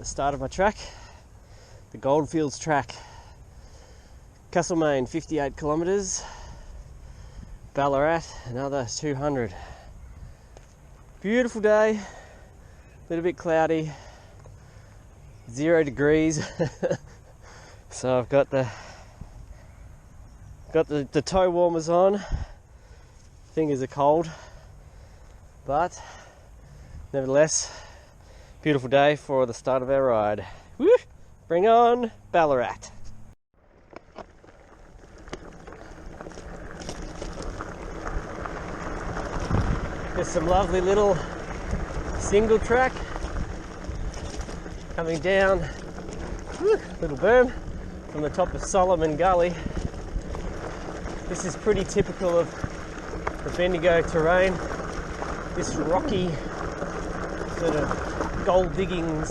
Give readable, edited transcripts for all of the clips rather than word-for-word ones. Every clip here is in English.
start of my track, the Goldfields track. Castlemaine 58 kilometres, Ballarat another 200. Beautiful day, a little bit cloudy, 0 degrees. So I've got the toe warmers on. Fingers are cold, but nevertheless, beautiful day for the start of our ride. Woo! Bring on Ballarat. There's some lovely little single track coming down, little berm from the top of Solomon Gully. This is pretty typical of the Bendigo terrain. This rocky sort of gold diggings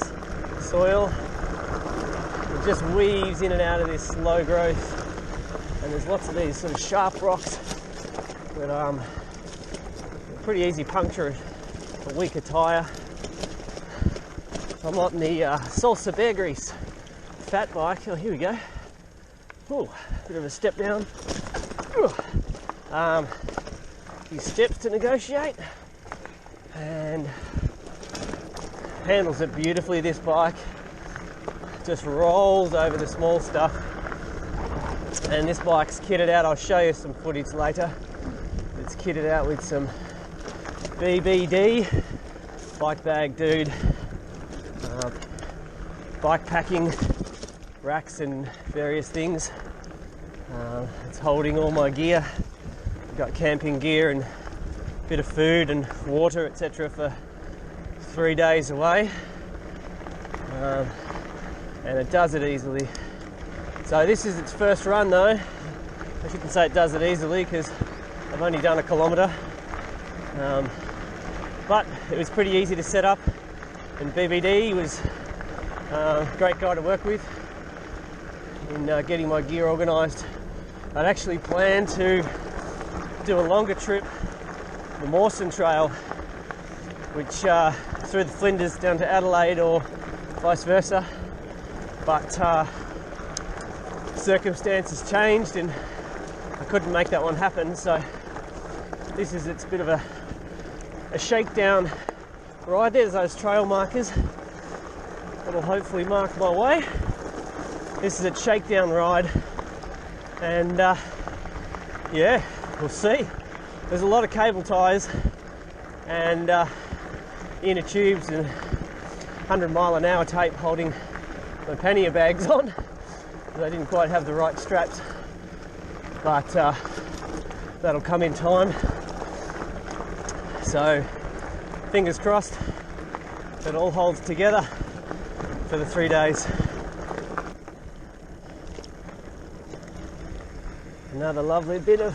soil. It just weaves in and out of this low growth, and there's lots of these sort of sharp rocks that pretty easy puncture a weaker tyre. I'm on the Salsa Beargrease Fatbike. Oh, here we go. Ooh, bit of a step down. These steps to negotiate, and handles it beautifully. This bike just rolls over the small stuff, and this bike's kitted out. I'll show you some footage later. It's kitted out with some BBD, bike bag dude, bike packing racks and various things. It's holding all my gear. Got camping gear and a bit of food and water, etc. for 3 days away, and it does it easily. So this is its first run though. I shouldn't say it does it easily because I've only done a kilometre, but it was pretty easy to set up, and BBD was a great guy to work with in getting my gear organised. I'd actually planned to do a longer trip, the Mawson Trail, which through the Flinders down to Adelaide or vice versa, but circumstances changed and I couldn't make that one happen. So this is its bit of a shakedown ride. There's those trail markers that'll hopefully mark my way. This is its shakedown ride, and yeah, we'll see. There's a lot of cable ties and inner tubes and 100-mile-an-hour tape holding my pannier bags on, because I didn't quite have the right straps, but that'll come in time. So fingers crossed it all holds together for the 3 days. Another lovely bit of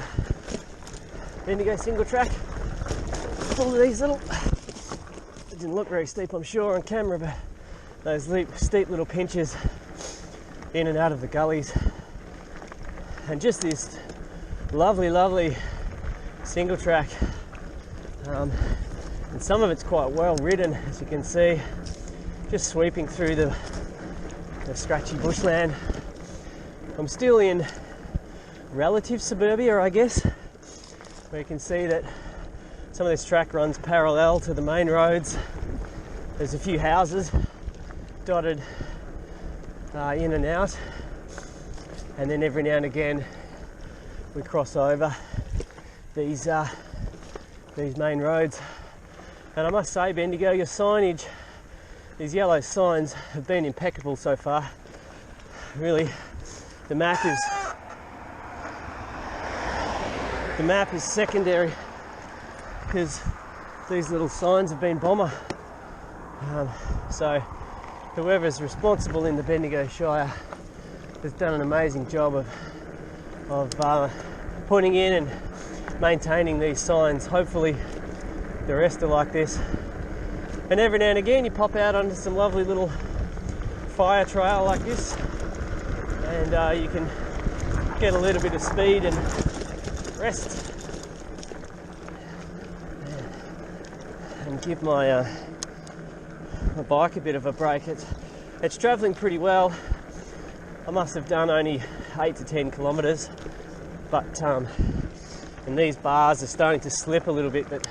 Bendigo single track, full of these little, it didn't look very steep I'm sure on camera, but those steep little pinches in and out of the gullies, and just this lovely single track, and some of it's quite well ridden, as you can see, just sweeping through the scratchy bushland. I'm still in relative suburbia, I guess, where you can see that some of this track runs parallel to the main roads. There's a few houses dotted in and out, and then every now and again we cross over these main roads. And I must say, Bendigo, your signage, these yellow signs, have been impeccable so far. Really, the map is secondary, because these little signs have been bomber. So whoever's responsible in the Bendigo Shire has done an amazing job of putting in and maintaining these signs. Hopefully the rest are like this. And every now and again you pop out onto some lovely little fire trail like this, and you can get a little bit of speed and rest and give my bike a bit of a break. it's travelling pretty well. I must have done only 8 to 10 kilometres, but and these bars are starting to slip a little bit, but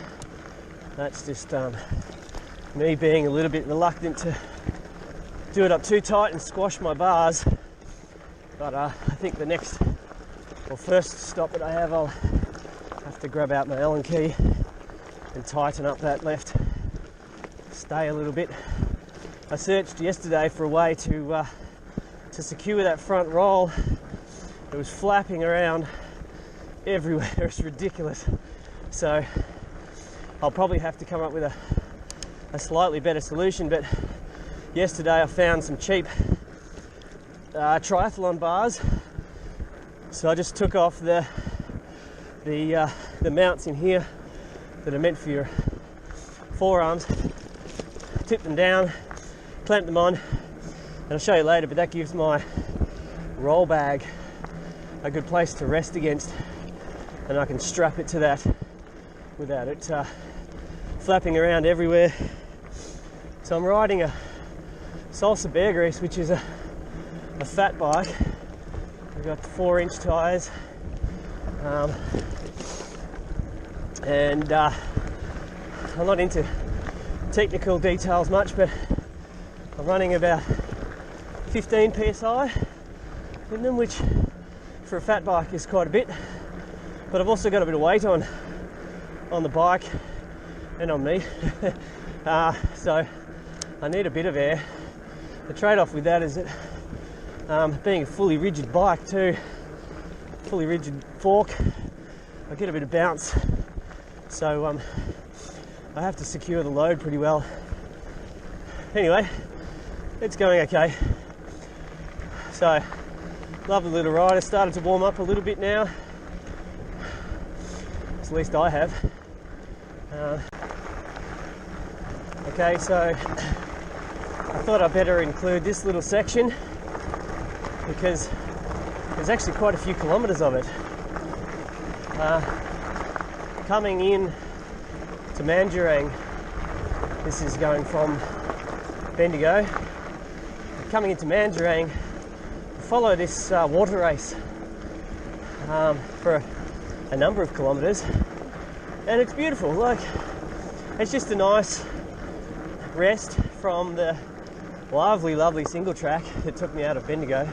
that's just me being a little bit reluctant to do it up too tight and squash my bars. But I think the next or first stop that I have, I'll have to grab out my Allen key and tighten up that left stay a little bit. I searched yesterday for a way to secure that front roll. It was flapping around everywhere. It's ridiculous. So I'll probably have to come up with a slightly better solution. But yesterday I found some cheap triathlon bars, so I just took off the mounts in here that are meant for your forearms, tipped them down, clamped them on, and I'll show you later, but that gives my roll bag a good place to rest against, and I can strap it to that without it flapping around everywhere. So I'm riding a Salsa Beargrease, which is a fat bike. We've got 4-inch tyres, and I'm not into technical details much, but I'm running about 15 psi in them, which for a fat bike is quite a bit. But I've also got a bit of weight on the bike and on me, so I need a bit of air. The trade-off with that is that being a fully rigid bike too, fully rigid fork, I get a bit of bounce, so I have to secure the load pretty well. Anyway, it's going okay. So, lovely little ride. It's started to warm up a little bit now. At least I have. Okay, so I thought I'd better include this little section because there's actually quite a few kilometres of it. Coming in to Mandurang, this is going from Bendigo. Coming into Mandurang, follow this water race for a number of kilometres, and it's beautiful. Like, it's just a nice rest from the lovely single track that took me out of Bendigo.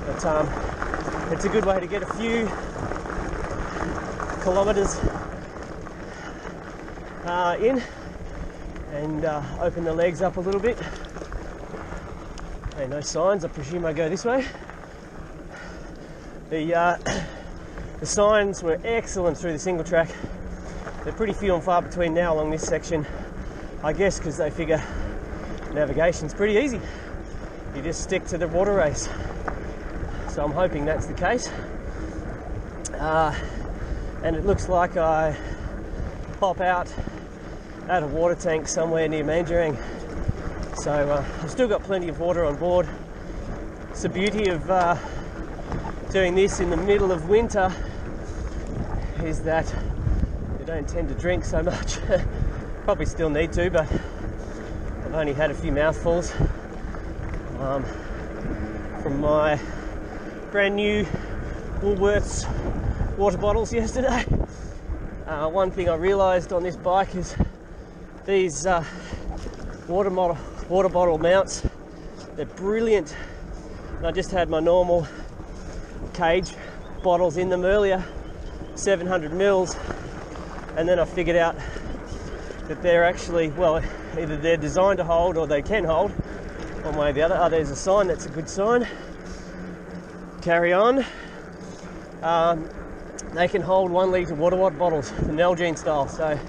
But it's a good way to get a few kilometres in and open the legs up a little bit. Hey, no signs. I presume I go this way. The signs were excellent through the single track. They're pretty few and far between now along this section, I guess because they figure navigation's pretty easy. You just stick to the water race. So I'm hoping that's the case. And it looks like I pop out at a water tank somewhere near Mandurang. So I've still got plenty of water on board. It's the beauty of doing this in the middle of winter is that you don't tend to drink so much. Probably still need to, but I've only had a few mouthfuls from my brand new Woolworths water bottles yesterday. One thing I realised on this bike is these water bottle mounts, they're brilliant. And I just had my normal cage bottles in them earlier, 700 mils, and then I figured out that they're actually, well, either they're designed to hold or they can hold, one way or the other. Oh, there's a sign, that's a good sign. Carry on. They can hold 1 litre water bottles, the Nalgene style, so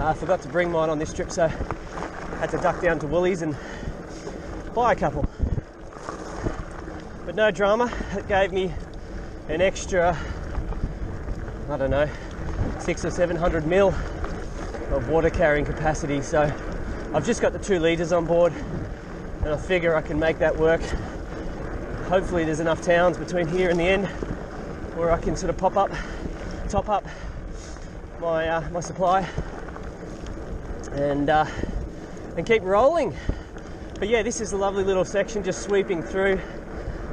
I forgot to bring mine on this trip, so I had to duck down to Woolies and buy a couple. But no drama, it gave me an extra, I don't know, 600 or 700 mil of water carrying capacity. So I've just got the 2 litres on board, and I figure I can make that work. Hopefully there's enough towns between here and the end where I can sort of top up my supply and keep rolling. But yeah, this is a lovely little section just sweeping through.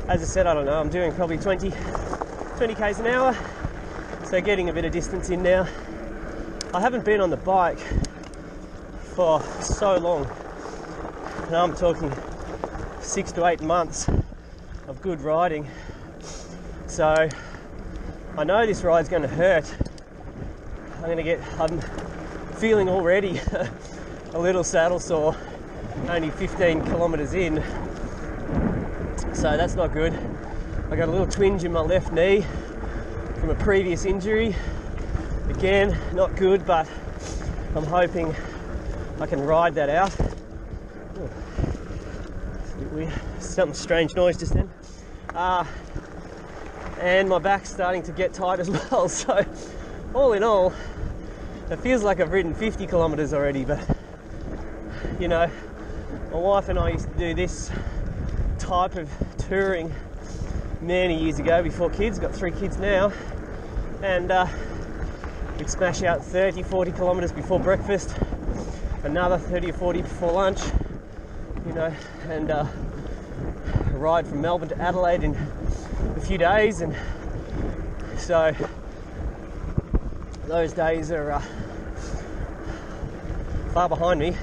As I said, I don't know, I'm doing probably 20 k's an hour, so getting a bit of distance in now. I haven't been on the bike for so long, and I'm talking 6 to 8 months of good riding, so I know this ride's going to hurt. I'm feeling already a little saddle sore, only 15 kilometers in, so that's not good. I got a little twinge in my left knee from a previous injury. Again, not good, but I'm hoping I can ride that out. Ooh, it's a bit weird. Some strange noise just then. And my back's starting to get tight as well, so all in all, it feels like I've ridden 50 kilometers already, but you know, my wife and I used to do this type of touring many years ago before kids. Got 3 kids now, and we'd smash out 30, 40 kilometers before breakfast, another 30 or 40 before lunch, you know, and ride from Melbourne to Adelaide in a few days. And so those days are far behind me.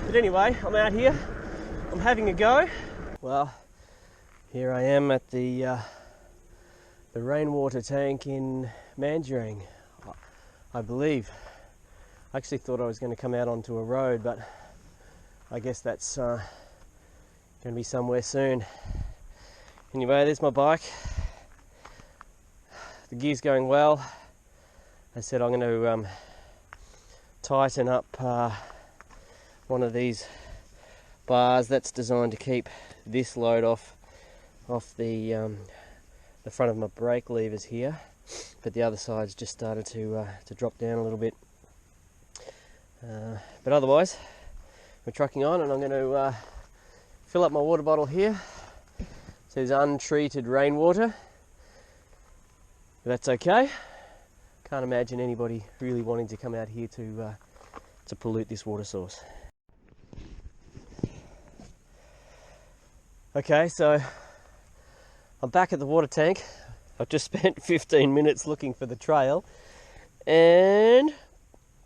But anyway, I'm out here, I'm having a go. Well, here I am at the rainwater tank in Mandarin, I believe. I actually thought I was going to come out onto a road, but I guess that's going to be somewhere soon. Anyway, there's my bike. The gear's going well. I said I'm going to tighten up one of these bars that's designed to keep this load off the front of my brake levers here, but the other side's just started to drop down a little bit. But otherwise, we're trucking on, and I'm going to fill up my water bottle here. It says untreated rainwater. That's okay. Can't imagine anybody really wanting to come out here to pollute this water source. Okay, so I'm back at the water tank. I've just spent 15 minutes looking for the trail, and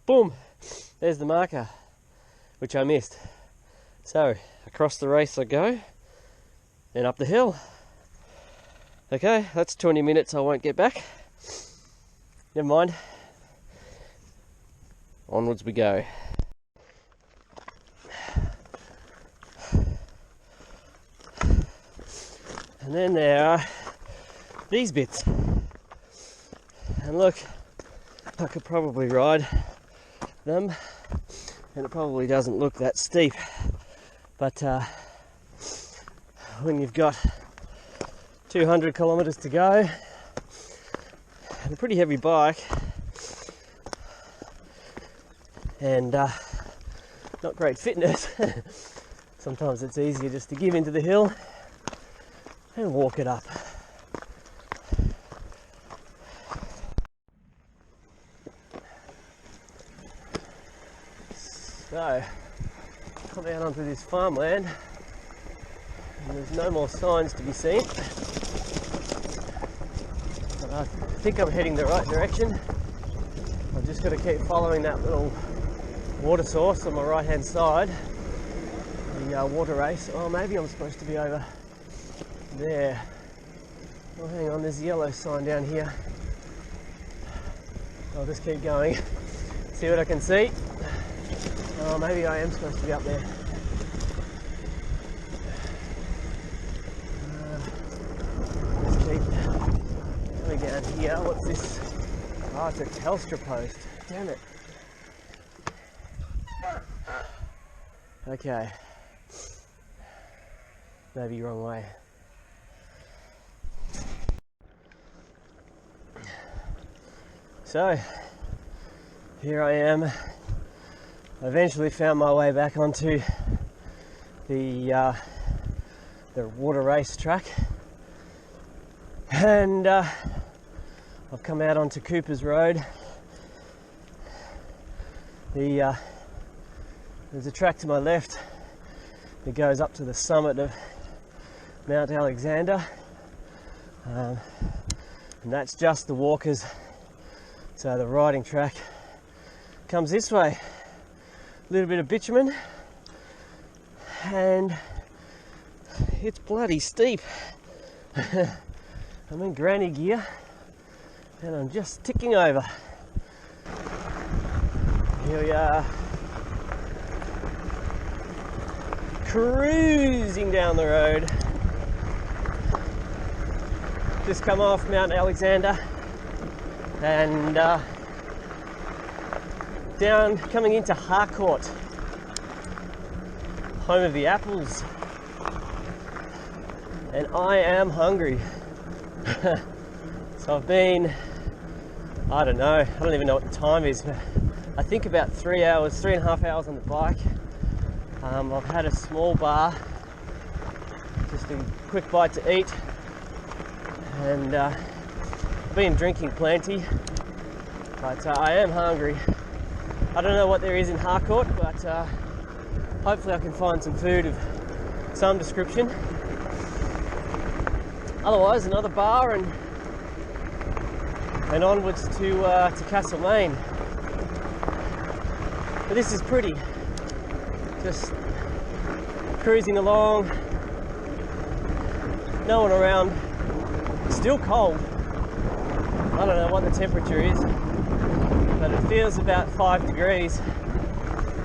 boom, there's the marker, which I missed. So across the race I go, and up the hill. Okay, that's 20 minutes I won't get back. Never mind. Onwards we go. And then there are these bits. And look, I could probably ride them, and it probably doesn't look that steep. But when you've got 200 kilometers to go and a pretty heavy bike and not great fitness, sometimes it's easier just to give into the hill and walk it up. So, come out onto this farmland, and there's no more signs to be seen. But I think I'm heading the right direction. I've just got to keep following that little water source on my right hand side, the water race. Oh, maybe I'm supposed to be over there. Oh, hang on, there's a yellow sign down here. I'll just keep going, see what I can see. Oh, maybe I am supposed to be up there. Just keep coming down here. What's this? Oh, it's a Telstra post. Damn it. Okay. Maybe wrong way. So, here I am. I eventually found my way back onto the water race track, and I've come out onto Cooper's Road. There's a track to my left that goes up to the summit of Mount Alexander, and that's just the walkers. So the riding track comes this way, a little bit of bitumen, and it's bloody steep. I'm in granny gear and I'm just ticking over. Here we are, cruising down the road. Just come off Mount Alexander and down, coming into Harcourt, home of the apples. And I am hungry. So I've been, I don't even know what the time is, but I think about 3.5 hours on the bike. I've had a small bar, just a quick bite to eat, and I've been drinking plenty, but I am hungry. I don't know what there is in Harcourt, but hopefully I can find some food of some description. Otherwise, another bar and onwards to Castlemaine. But this is pretty. Just cruising along, no one around. Still cold. I don't know what the temperature is, but it feels about 5 degrees.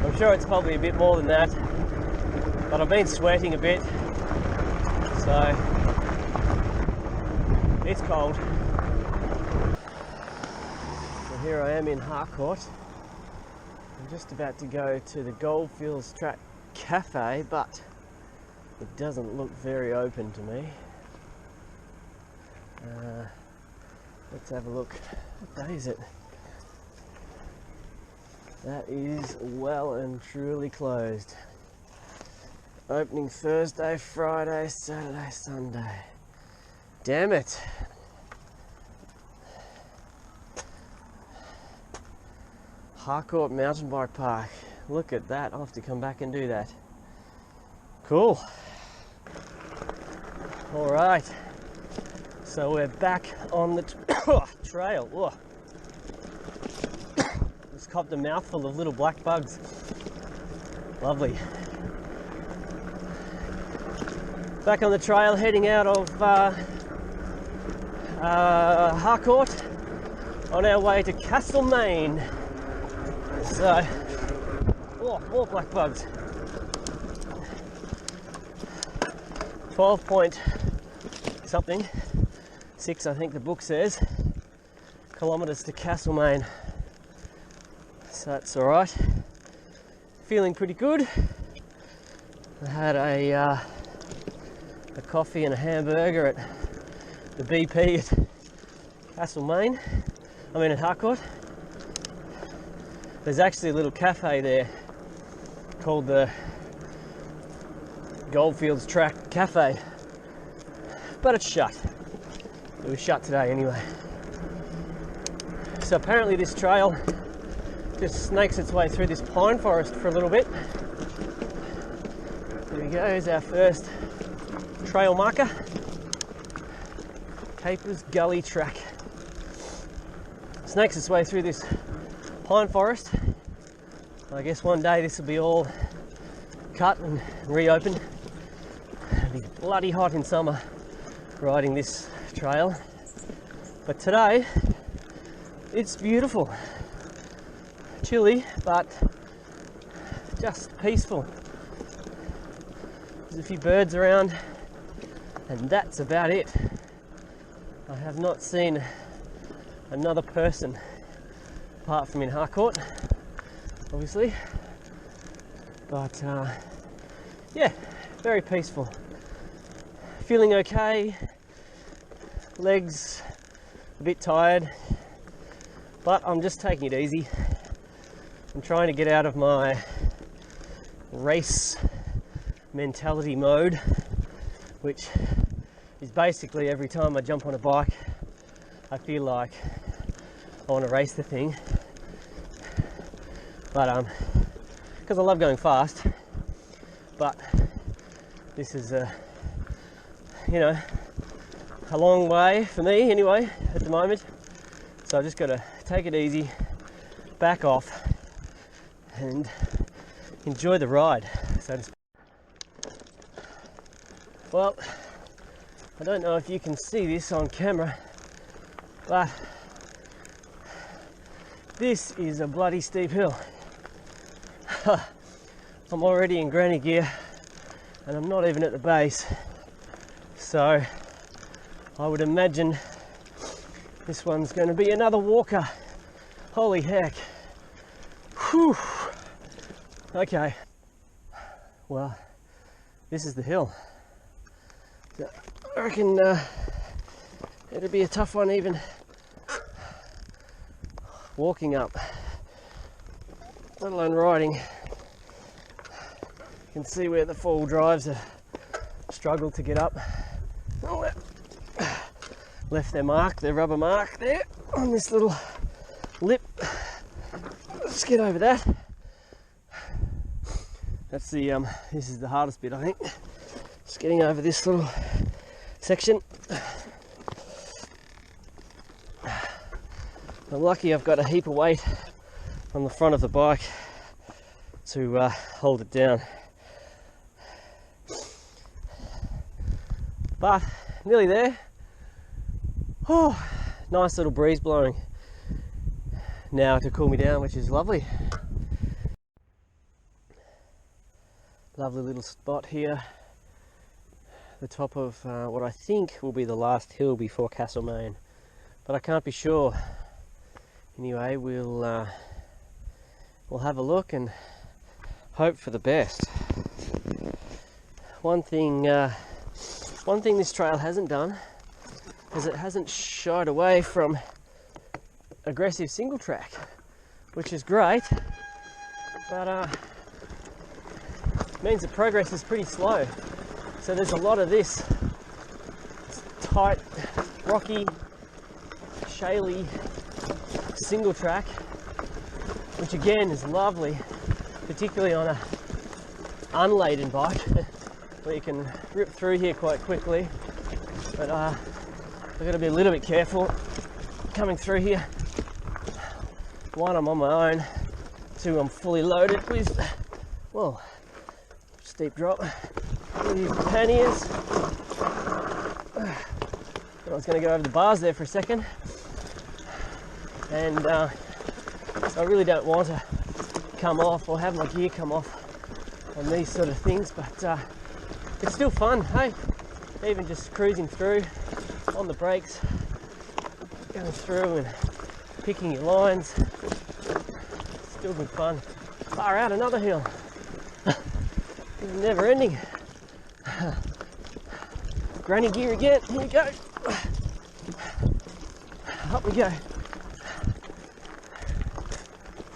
I'm sure it's probably a bit more than that, but I've been sweating a bit, so it's cold. So here I am in Harcourt. I'm just about to go to the Goldfields Trail Cafe, but it doesn't look very open to me. Let's have a look. What day is it? That is well and truly closed. Opening Thursday, Friday, Saturday, Sunday. Damn it. Harcourt Mountain Bike Park. Look at that. I'll have to come back and do that. Cool. Alright. So we're back on the trail. Whoa. Just copped a mouthful of little black bugs. Lovely. Back on the trail, heading out of Harcourt on our way to Castlemaine. So, oh, more black bugs. 12 point something, 6 I think the book says, kilometres to Castlemaine. So that's alright. Feeling pretty good. I had a coffee and a hamburger at the BP at Castlemaine. At Harcourt. There's actually a little cafe there called the Goldfields Trail Cafe, but it's shut. It was shut today anyway. So apparently this trail just snakes its way through this pine forest for a little bit. There we go, here's our first trail marker. Capers Gully Track. Snakes its way through this pine forest. I guess one day this will be all cut and reopened. It'll be bloody hot in summer riding this trail, but today it's beautiful. Chilly, but just peaceful. There's a few birds around, and that's about it. I have not seen another person apart from in Harcourt, obviously, but yeah, very peaceful. Feeling okay, legs a bit tired, but I'm just taking it easy. I'm trying to get out of my race mentality mode, which is basically every time I jump on a bike I feel like I want to race the thing, but because I love going fast, but this is a, you know, a long way for me anyway at the moment. So I've just got to take it easy, back off, and enjoy the ride, so to speak. Well, I don't know if you can see this on camera, but this is a bloody steep hill. I'm already in granny gear and I'm not even at the base, so I would imagine this one's going to be another walker. Holy heck. Whew. Okay, well, this is the hill. So I reckon it'll be a tough one even walking up, let alone riding. You can see where the four-wheel drives have struggled to get up. Oh, left their mark, their rubber mark there on this little lip. Let's get over that. That's the this is the hardest bit, I think. Just getting over this little section. I'm lucky I've got a heap of weight on the front of the bike to hold it down. But nearly there. Oh, nice little breeze blowing now to cool me down, which is lovely. Lovely little spot here, the top of what I think will be the last hill before Castlemaine, but I can't be sure. Anyway, we'll have a look and hope for the best. One thing this trail hasn't done is it hasn't shied away from aggressive single track, which is great, but means the progress is pretty slow. So there's a lot of this tight, rocky, shaly single track, which again is lovely, particularly on a unladen bike where you can rip through here quite quickly. But I've got to be a little bit careful coming through here. One, I'm on my own. Two, I'm fully loaded with, well, steep drop. These panniers. I was going to go over the bars there for a second, and so I really don't want to come off or have my gear come off on these sort of things, but it's still fun, hey? Even just cruising through on the brakes, going through and picking your lines, still good fun. Far out, another hill. It's never ending. Granny gear again, here we go. Up we go.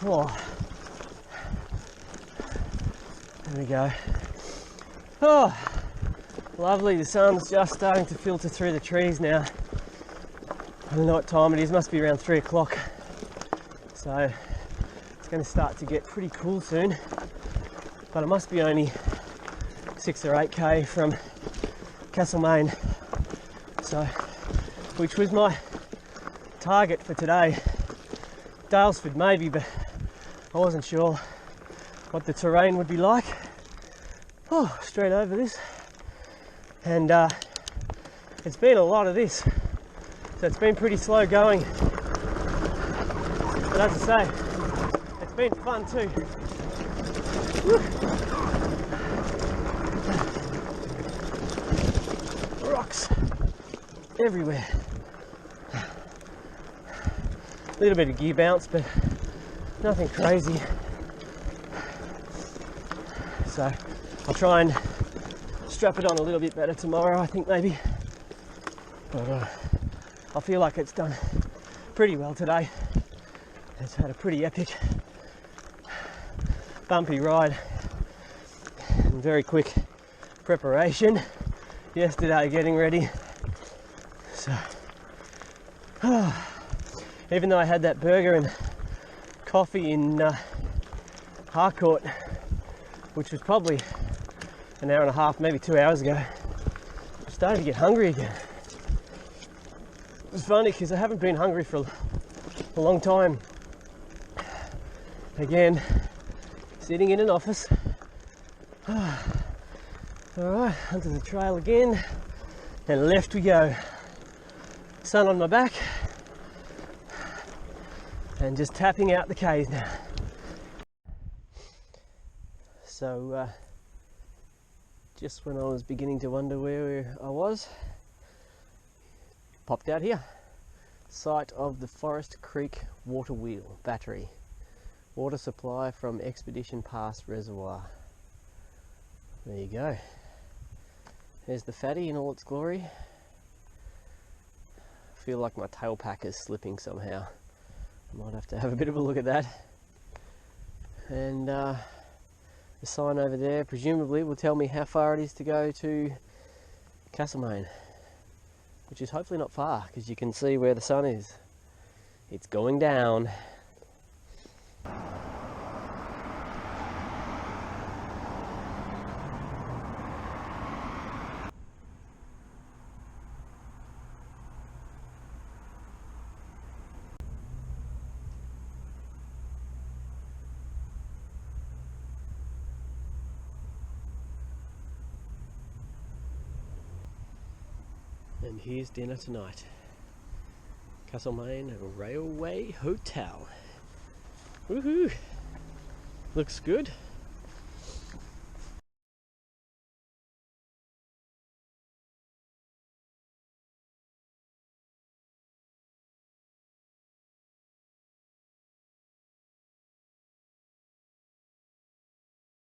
Oh. There we go. Oh, lovely. The sun's just starting to filter through the trees now. I don't know what time it is, must be around 3 o'clock. So it's going to start to get pretty cool soon. But it must be only 6 or 8k from Castlemaine, so, which was my target for today. Daylesford maybe, but I wasn't sure what the terrain would be like. Oh, straight over this, and it's been a lot of this, so it's been pretty slow going, but as I say, it's been fun too. Woo. Rocks everywhere. A little bit of gear bounce, but nothing crazy. So I'll try and strap it on a little bit better tomorrow, I think, maybe. But I feel like it's done pretty well today. It's had a pretty epic, bumpy ride and very quick preparation yesterday getting ready. So even though I had that burger and coffee in Harcourt, which was probably an hour and a half, maybe 2 hours ago, I'm starting to get hungry again. It's funny because I haven't been hungry for a long time. Again, sitting in an office. Alright, onto the trail again, and left we go. Sun on my back, and just tapping out the caves now. So, just when I was beginning to wonder where I was, popped out here. Site of the Forest Creek water wheel battery. Water supply from Expedition Pass Reservoir. There you go. There's the fatty in all its glory. I feel like my tail pack is slipping somehow. I might have to have a bit of a look at that. And the sign over there presumably will tell me how far it is to go to Castlemaine, which is hopefully not far because you can see where the sun is. It's going down. And here's dinner tonight. Castlemaine Railway Hotel. Woohoo! Looks good.